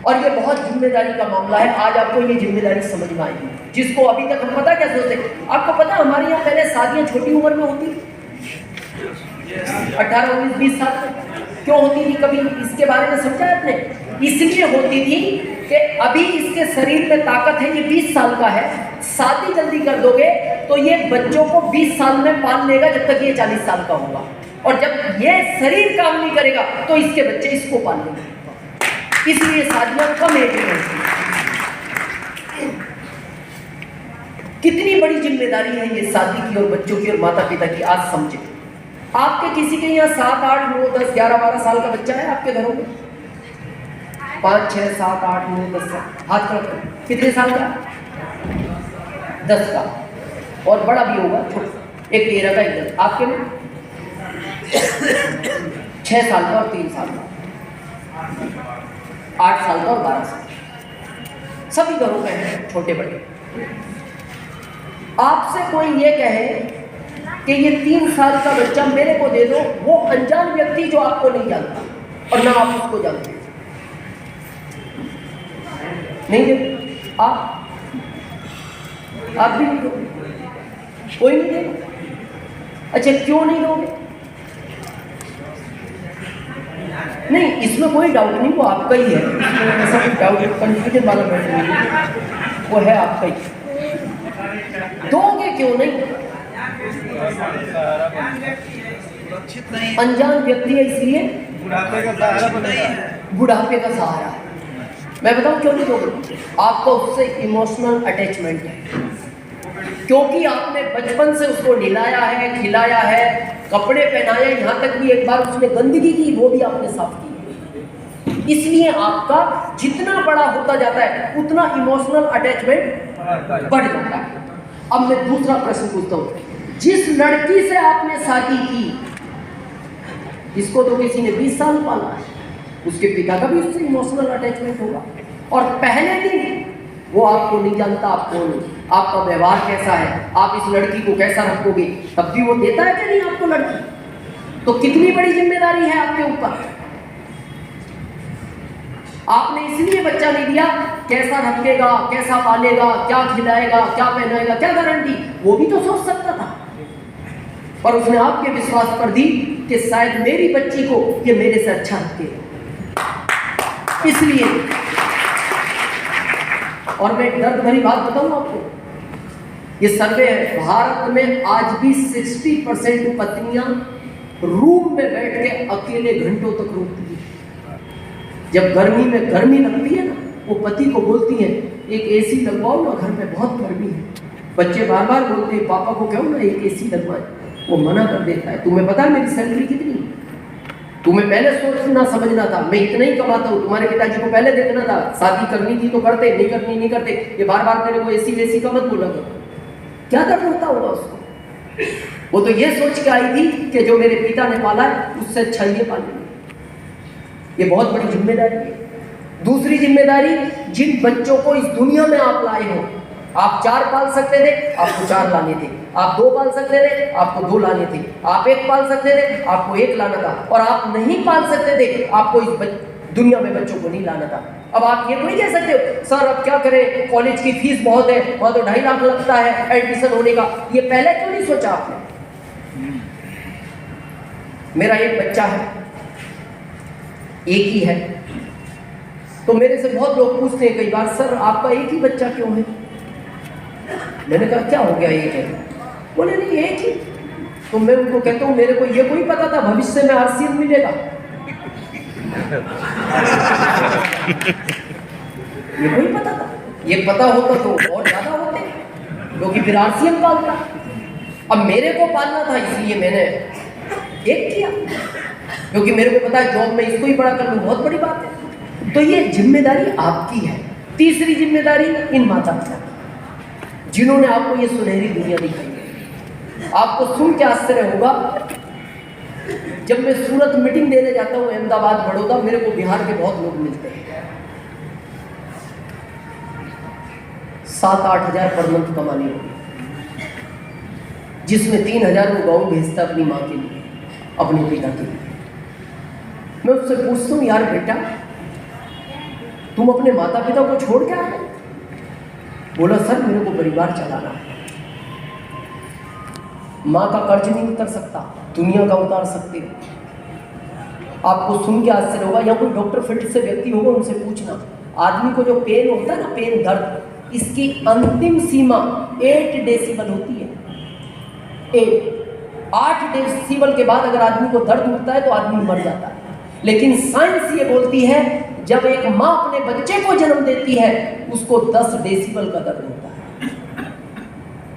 और ये बहुत जिम्मेदारी का मामला है। आज आपको ये जिम्मेदारी समझ में आएगी। जिसको अभी तक हम पता क्या सोचते, आपको पता हमारे यहाँ पहले शादियाँ छोटी उम्र में होती, 18, 19, 20 साल में क्यों होती थी? कभी इसके बारे में समझा आपने? इसलिए होती थी कि अभी इसके शरीर में ताकत है, ये 20 साल का है, शादी जल्दी कर दोगे तो ये बच्चों को 20 साल में पाल लेगा जब तक ये 40 साल का होगा, और जब ये शरीर काम नहीं करेगा तो इसके बच्चे इसको पाल लेंगे। इसलिए शादियां कम एज में होती हैं। कितनी बड़ी जिम्मेदारी है ये शादी की और बच्चों की और माता पिता की। आज समझे, आपके किसी के यहाँ 7, 8, 9, 10, 11, 12 साल का बच्चा है आपके घरों में? 5, 6, 7, 8, 9, 10 साल हाथ कर, कितने साल का? 10 का, और बड़ा भी होगा, एक 13 का, एक 10। आपके में 6 साल का और 3 साल का, 8 साल का और 12 साल, सभी घरों में हैं छोटे बड़े। आपसे कोई ये कहे कि ये 3 साल का बच्चा मेरे को दे दो, वो अनजान व्यक्ति जो आपको नहीं जानता और ना आप उसको जानते, नहीं दे, आप भी नहीं दोगे, कोई नहीं देगा। अच्छा, क्यों नहीं दोगे? नहीं, इसमें कोई डाउट नहीं, वो आपका ही है, इसमें ऐसा कोई डाउट कंफ्यूजन वाला बैठ नहीं है, वो है आपका ही। दोगे क्यों नहीं? अनजान व्यक्ति है, इसलिए बुढ़ापे का सहारा है। मैं बताऊं क्यों नहीं दोगे? आपका उससे इमोशनल अटैचमेंट है, क्योंकि आपने बचपन से उसको नहलाया है, खिलाया है, कपड़े पहनाए, यहाँ तक भी एक बार उसने गंदगी की वो भी आपने साफ की। इसलिए आपका जितना बड़ा होता जाता है उतना इमोशनल अटैचमेंट बढ़ जाता है। अब मैं दूसरा प्रश्न पूछता हूँ, जिस लड़की से आपने शादी की, इसको तो किसी ने 20 साल पाला है, उसके पिता का भी उससे इमोशनल अटैचमेंट होगा, और पहले दिन वो आपको नहीं जानता, आपको नहीं, आपका व्यवहार कैसा है, आप इस लड़की को कैसा रखोगे, तब भी वो देता है कि नहीं आपको लड़की? तो कितनी बड़ी जिम्मेदारी है आपके ऊपर। आपने इसलिए बच्चा नहीं दिया, कैसा रखेगा, कैसा पालेगा, क्या खिलाएगा, क्या पहनाएगा, क्या गारंटी, वो भी तो सोच सकता था, पर उसने आपके विश्वास पर दी कि शायद मेरी बच्ची को ये मेरे से अच्छा रखेगा। इसलिए, और मैं एक दर्द भरी बात बताऊं आपको, ये सर्वे है, भारत में आज भी 60% पत्नियां रूम में बैठ के अकेले घंटों तक रोती है। जब गर्मी में गर्मी लगती है ना, वो पति को बोलती है एक एसी लगवाओ ना, घर में बहुत गर्मी है। बच्चे बार बार बोलते हैं पापा को कहो ना एक एसी लगवाए, वो मना कर देता है। तुम्हें पता है मेरी सैलरी कितनी? तुम्हें पहले सोचना समझना था, मैं इतना ही कमाता हूँ। तुम्हारे पिताजी को पहले देखना था, शादी करनी थी तो करते, नहीं करनी नहीं करते। ये बार बार मेरे को एसी वेसी का मत बोला करो। क्या दर्द होता होगा उसको? वो तो ये सोच के आई थी कि जो मेरे पिता ने पाला है उससे अच्छा ये पालेंगे। ये बहुत बड़ी जिम्मेदारी है। दूसरी जिम्मेदारी, जिन बच्चों को इस दुनिया में आप लाए हो, आप 4 पाल सकते थे, आपको 4 लाने थे। आप 2 पाल सकते थे, आपको 2 लाने थे। आप 1 पाल सकते थे, आपको 1 लाना था। और आप नहीं पाल सकते थे, आपको इस दुनिया में बच्चों को नहीं लाना था। अब आप ये नहीं कह सकते हो सर अब क्या करें, कॉलेज की फीस बहुत है, वहाँ तो 2.5 लाख लगता है एडमिशन होने का। ये पहले क्यों नहीं सोचा आपने? मेरा एक बच्चा है, एक ही है, तो मेरे से बहुत लोग पूछते हैं कई बार, सर आपका एक ही बच्चा क्यों है? मैंने कहा क्या हो गया एक है? बोले नहीं एक ही। तो मैं उनको कहता हूँ मेरे को ये कोई पता था भविष्य में आरसीएम मिलेगा? ये कोई पता था? ये पता होता तो और ज्यादा होते, क्योंकि फिर आरसीएम पालता। अब मेरे को पालना था इसलिए मैंने एक किया, क्योंकि मेरे को पता है जॉब में इसको ही बड़ा कर लूँ, बहुत बड़ी बात है। तो ये जिम्मेदारी आपकी है। तीसरी जिम्मेदारी इन माता पिता की, जिन्होंने आपको ये सुनहरी दुनिया दिखाई है। आपको सुन के आश्चर्य होगा, जब मैं सूरत मीटिंग देने जाता हूँ अहमदाबाद, बड़ौदा, मेरे को बिहार के बहुत लोग मिलते हैं। 7-8 हज़ार पर मंथ कमानी होगी, जिसमें 3 हज़ार वो गाँव भेजता अपनी माँ के लिए, अपने पिता के लिए। मैं उससे पूछता हूँ यार बेटा तुम अपने माता पिता को छोड़ के आए? बोला सर मेरे को परिवार चलाना है। माँ का कर्ज नहीं उतर सकता, दुनिया का उतार सकते हो। आपको सुन के आश्चर्य होगा, या कोई डॉक्टर फील्ड से व्यक्ति होगा उनसे पूछना, आदमी को जो पेन होता है ना, पेन दर्द, इसकी अंतिम सीमा 8 डेसिबल होती है। 8 डेसिबल के बाद अगर आदमी को दर्द उठता है तो आदमी मर जाता है। लेकिन साइंस ये बोलती है जब एक माँ अपने बच्चे को जन्म देती है उसको 10 डेसिबल का दर्द होता है,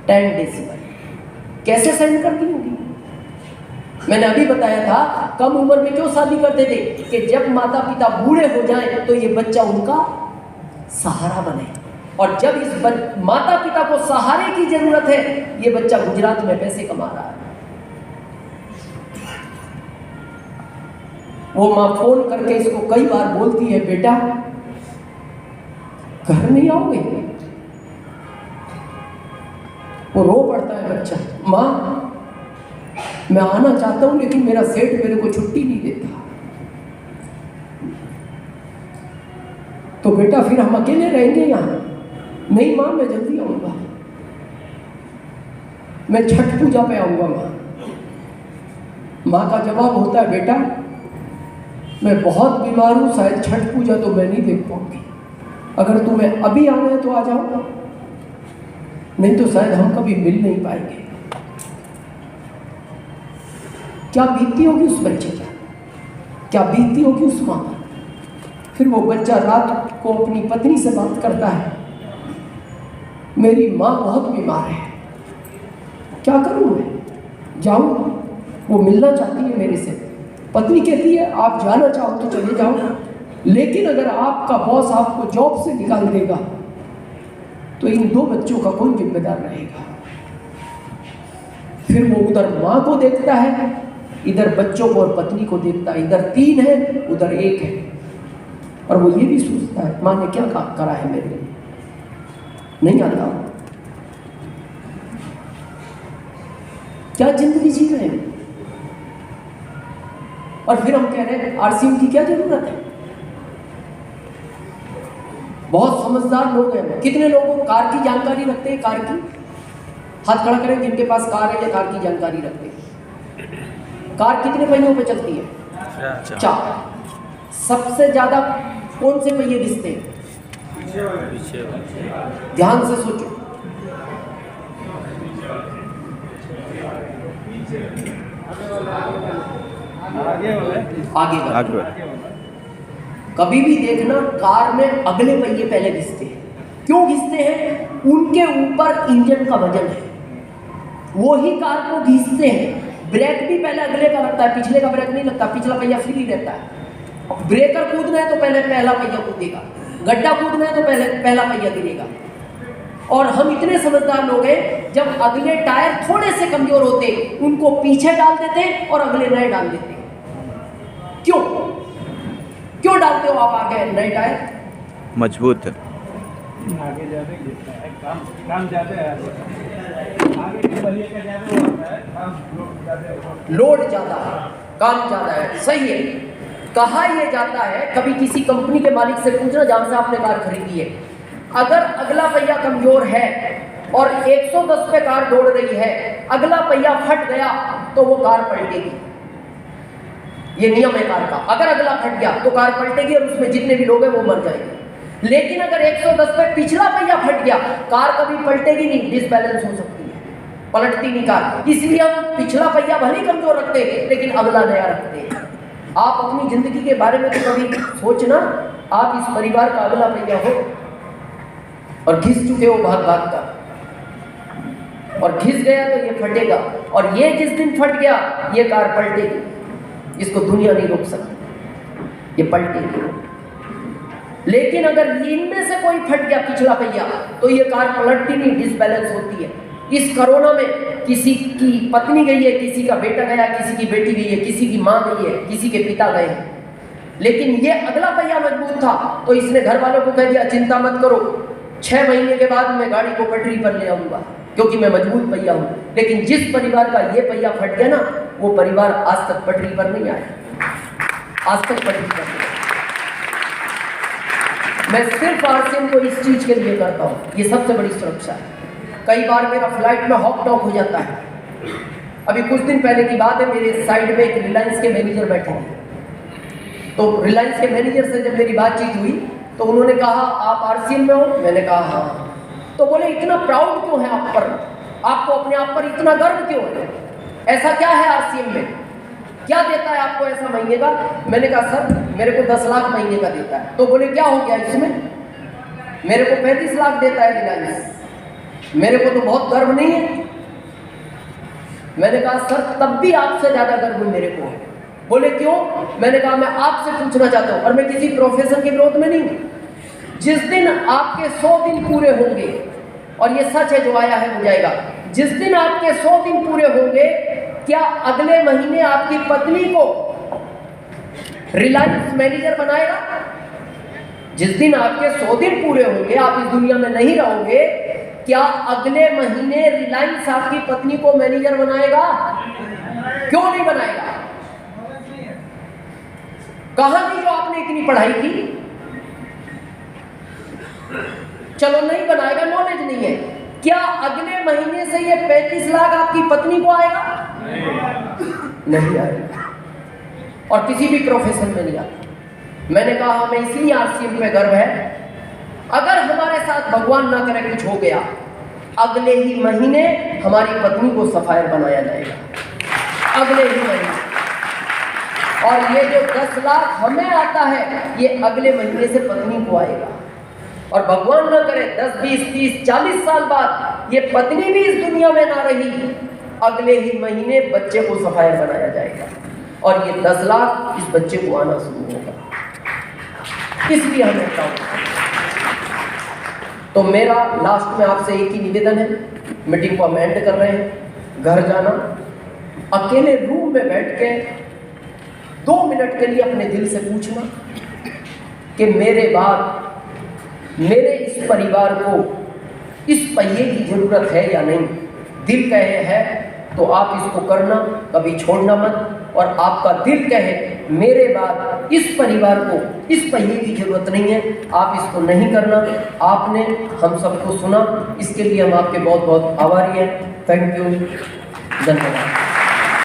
10 डेसिबल। कैसे सहन करती होगी? मैंने अभी बताया था कम उम्र में क्यों शादी करते थे कि जब माता पिता बूढ़े हो जाएं तो ये बच्चा उनका सहारा बने। और जब इस माता पिता को सहारे की जरूरत है, ये बच्चा गुजरात में पैसे कमा रहा है, वो माँ फोन करके इसको कई बार बोलती है बेटा घर नहीं आओगे? वो रो पड़ता है बच्चा, माँ मैं आना चाहता हूं लेकिन मेरा सेठ मेरे को छुट्टी नहीं देता। तो बेटा फिर हम अकेले रहेंगे यहाँ? नहीं माँ मैं जल्दी आऊंगा, मैं छठ पूजा पे आऊंगा। माँ का जवाब होता है बेटा मैं बहुत बीमार हूं, शायद छठ पूजा तो मैं नहीं देख पाऊंगी, अगर तुम्हें अभी आना है तो आ जाओ, नहीं तो शायद हम कभी मिल नहीं पाएंगे। क्या बीतती होगी उस बच्चे का, क्या बीतती होगी उस माँ पर? फिर वो बच्चा रात को अपनी पत्नी से बात करता है, मेरी माँ बहुत बीमार है, क्या करूँ मैं, जाऊँ? वो मिलना चाहती है मेरे से। पत्नी कहती है आप जाना चाहो तो चले जाओ, लेकिन अगर आपका बॉस आपको जॉब से निकाल देगा तो इन 2 बच्चों का कौन जिम्मेदार रहेगा? फिर वो उधर माँ को देखता है, इधर बच्चों को और पत्नी को देखता है, इधर 3 है उधर 1 है, और वो ये भी सोचता है माँ ने क्या करा है मेरे लिए, नहीं आता। क्या जिंदगी जी रहे हैं? और फिर हम कह रहे हैं आरसीएम की क्या जरूरत है? बहुत समझदार लोग हैं। कितने लोगों को कार की जानकारी रखते हैं? कार की हाथ खड़ा करें जिनके पास कार है या कार की जानकारी रखते हैं। कार कितने पहियों पे चलती है? 4। सबसे ज्यादा कौन से पहिए घिसते हैं? ध्यान से सोचो। आगे कभी भी देखना कार में अगले पहिए पहले घिसते हैं। क्यों घिसते हैं? उनके ऊपर इंजन का वजन है, वो ही कार को घिसते हैं। ब्रेक भी पहले अगले का लगता है, पिछले का ब्रेक नहीं लगता, पिछला पहिया फ्री रहता है। ब्रेकर कूदना है तो पहले पहला पहिया कूदेगा, गड्ढा कूदना है तो पहले पहला पहिया गिरेगा। और हम इतने समझदार लोग हैं, जब अगले टायर थोड़े से कमजोर होते उनको पीछे डाल देते और अगले नए डाल देते। क्यों क्यों डालते हो आप आगे नए टायर? मजबूत है, आगे ज्यादा गिरता है, काम ज्यादा है, आगे के बलिए का ज्यादा होता है, काम लोड ज्यादा है, काम ज्यादा है। सही है। कहा यह जाता है, कभी किसी कंपनी के मालिक से पूछना जहां से आपने कार खरीदी है, अगर अगला पहिया कमजोर है और 110 पे कार दौड़ रही है, अगला पहिया फट गया तो वो कार पलटेगी। ये नियम है कार का। अगर अगला फट गया तो कार पलटेगी और उसमें जितने भी लोग हैं वो मर जाएंगे। लेकिन अगर 110 पे पिछला पहिया फट गया, कार कभी पलटेगी नहीं, डिसबैलेंस हो सकती है, पलटती नहीं कार। इसलिए हम पिछला पहिया भले ही कमजोर रखते हैं लेकिन अगला नया रखते हैं। आप अपनी जिंदगी के बारे में तो कभी सोचना, आप इस परिवार का अगला पहिया हो और घिस चुके हो भाग भाग कर, और घिस गया तो ये फटेगा, और ये जिस दिन फट गया ये कार पलटेगी। इसको दुनिया नहीं रोक सकती, ये पलटेगी। लेकिन अगर इनमें से कोई फट गया पिछला पहिया तो ये कार पलटती नहीं, डिसबैलेंस होती है। इस कोरोना में किसी की पत्नी गई है, किसी का बेटा गया, किसी की बेटी गई है, किसी की माँ गई है, किसी के पिता गए हैं, लेकिन ये अगला पहिया मजबूत था तो इसने घर वालों को कह दिया चिंता मत करो, 6 महीने के बाद मैं गाड़ी को पटरी पर ले आऊंगा क्योंकि मैं मजबूत पहिया हूं। लेकिन जिस परिवार का ये पहिया फट गया ना, वो परिवार आज तक पटरी पर नहीं आया, आज तक पटरी पर नहीं। मैं सिर्फ आरसीएम को इस चीज के लिए करता हूँ, ये सबसे बड़ी सुरक्षा है। कई बार मेरा फ्लाइट में हॉक टॉक हो जाता है। अभी कुछ दिन पहले की बात है, मेरे साइड में एक रिलायंस के मैनेजर बैठे हैं। तो रिलायंस के मैनेजर से जब मेरी बातचीत हुई तो उन्होंने कहा आप आरसीएम में हो? मैंने कहा हाँ। तो बोले इतना प्राउड क्यों है आप पर, आपको अपने आप पर इतना गर्व क्यों है, ऐसा क्या है आरसीएम में, क्या देता है आपको ऐसा महीने का? मैंने कहा सर मेरे को 10 लाख महीने का देता है। तो बोले क्या हो गया इसमें? मेरे को 35 लाख देता है रिलायंस, मेरे को तो बहुत गर्व नहीं है। मैंने कहा सर तब भी आपसे ज्यादा गर्व मेरे को है। बोले क्यों? मैंने कहा मैं आपसे पूछना चाहता हूं, और मैं किसी प्रोफेसर के विरोध में नहीं हूं, जिस दिन आपके 100 दिन पूरे होंगे, और ये सच है जो आया है हो जाएगा, जिस दिन आपके 100 दिन पूरे होंगे, क्या अगले महीने आपकी पत्नी को रिलायंस मैनेजर बनाएगा? जिस दिन आपके 100 दिन पूरे होंगे, आप इस दुनिया में नहीं रहोगे, क्या अगले महीने रिलायंस आपकी पत्नी को मैनेजर बनाएगा? क्यों नहीं बनाएगा? कहां की जो आपने इतनी पढ़ाई की? चलो नहीं बनाएगा, नॉलेज नहीं है। क्या अगले महीने से ये 35 लाख आपकी पत्नी को आएगा? नहीं आएगा, और किसी भी प्रोफेशन में नहीं आता। मैंने कहा हमें इसलिए आरसीएम पे गर्व है, अगर हमारे साथ भगवान ना करे कुछ हो गया, अगले ही महीने हमारी पत्नी को सफायर बनाया जाएगा, अगले ही महीने। और ये जो 10 लाख हमें आता है, ये अगले महीने से पत्नी को आएगा। और भगवान ना करे 10, 20, 30, 40 साल बाद ये पत्नी भी इस दुनिया में ना रही, अगले ही महीने बच्चे को सफायर बनाया जाएगा, और ये 10 लाख इस बच्चे को आना शुरू होगा। इसलिए हम कहता हूं, तो मेरा लास्ट में आपसे एक ही निवेदन है, मीटिंग को हम एंड कर रहे हैं। घर जाना, अकेले रूम में बैठ के 2 मिनट के लिए अपने दिल से पूछना कि मेरे बाद मेरे इस परिवार को इस पहिए की जरूरत है या नहीं। दिल कहे है तो आप इसको करना, कभी छोड़ना मत। और आपका दिल कहे मेरे बाद इस परिवार को इस पहिए की जरूरत नहीं है, आप इसको नहीं करना। आपने हम सबको सुना, इसके लिए हम आपके बहुत बहुत आभारी हैं। थैंक यू, धन्यवाद।